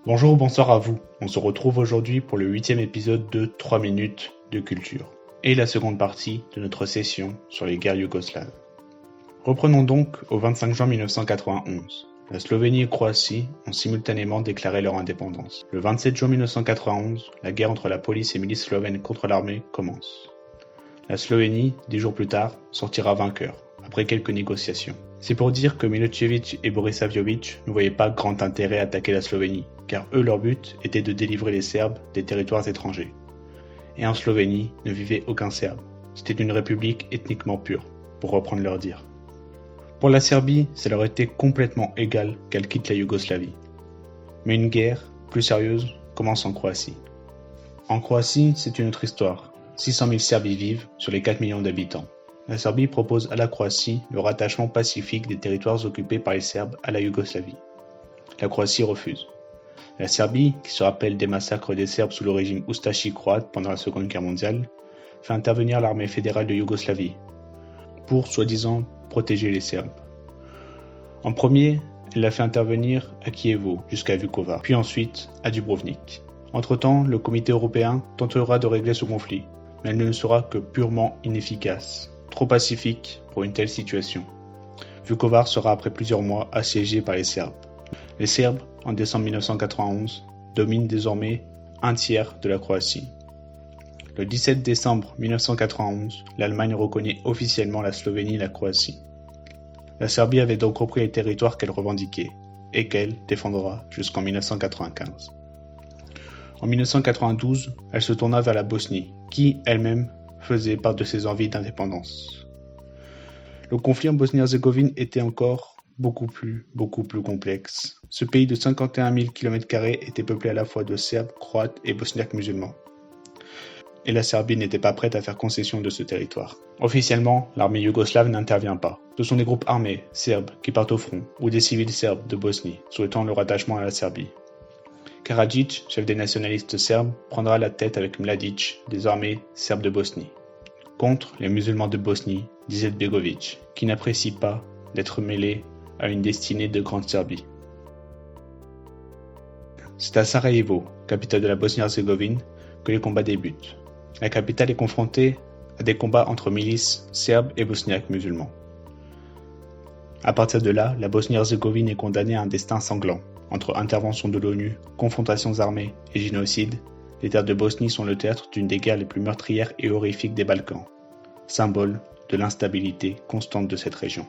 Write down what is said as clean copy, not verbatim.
Bonjour ou bonsoir à vous. On se retrouve aujourd'hui pour le 8e épisode de 3 minutes de culture et la seconde partie de notre session sur les guerres yougoslaves. Reprenons donc au 25 juin 1991. La Slovénie et Croatie ont simultanément déclaré leur indépendance. Le 27 juin 1991, la guerre entre la police et milices slovènes contre l'armée commence. La Slovénie, 10 jours plus tard, sortira vainqueur, après quelques négociations. C'est pour dire que Milošević et Boris Saviović ne voyaient pas grand intérêt à attaquer la Slovénie, car eux leur but était de délivrer les Serbes des territoires étrangers. Et en Slovénie ne vivait aucun Serbe, c'était une république ethniquement pure, pour reprendre leur dire. Pour la Serbie, ça leur était complètement égal qu'elle quitte la Yougoslavie. Mais une guerre, plus sérieuse, commence en Croatie. En Croatie, c'est une autre histoire. 600 000 Serbes y vivent sur les 4 millions d'habitants. La Serbie propose à la Croatie le rattachement pacifique des territoires occupés par les Serbes à la Yougoslavie. La Croatie refuse. La Serbie, qui se rappelle des massacres des Serbes sous le régime Ustashi croate pendant la Seconde Guerre mondiale, fait intervenir l'armée fédérale de Yougoslavie pour, soi-disant, protéger les Serbes. En premier, elle l'a fait intervenir à Kijevo jusqu'à Vukovar, puis ensuite à Dubrovnik. Entre-temps, le comité européen tentera de régler ce conflit, mais elle ne sera que purement inefficace. Trop pacifique pour une telle situation. Vukovar sera après plusieurs mois assiégé par les Serbes. Les Serbes, en décembre 1991, dominent désormais un tiers de la Croatie. Le 17 décembre 1991, l'Allemagne reconnaît officiellement la Slovénie et la Croatie. La Serbie avait donc repris les territoires qu'elle revendiquait et qu'elle défendra jusqu'en 1995. En 1992, elle se tourna vers la Bosnie, qui, elle-même, faisait part de ses envies d'indépendance. Le conflit en Bosnie-Herzégovine était encore beaucoup plus complexe. Ce pays de 51 000 km² était peuplé à la fois de Serbes, Croates et Bosniaques musulmans. Et la Serbie n'était pas prête à faire concession de ce territoire. Officiellement, l'armée yougoslave n'intervient pas. Ce sont des groupes armés serbes qui partent au front, ou des civils serbes de Bosnie, souhaitant le rattachement à la Serbie. Karadzic, chef des nationalistes serbes, prendra la tête avec Mladic des armées serbes de Bosnie. Contre les musulmans de Bosnie, d'Izetbegovic, qui n'apprécie pas d'être mêlé à une destinée de Grande Serbie. C'est à Sarajevo, capitale de la Bosnie-Herzégovine, que les combats débutent. La capitale est confrontée à des combats entre milices serbes et bosniaques musulmans. À partir de là, la Bosnie-Herzégovine est condamnée à un destin sanglant. Entre intervention de l'ONU, confrontations armées et génocide, les terres de Bosnie sont le théâtre d'une des guerres les plus meurtrières et horrifiques des Balkans, symbole de l'instabilité constante de cette région.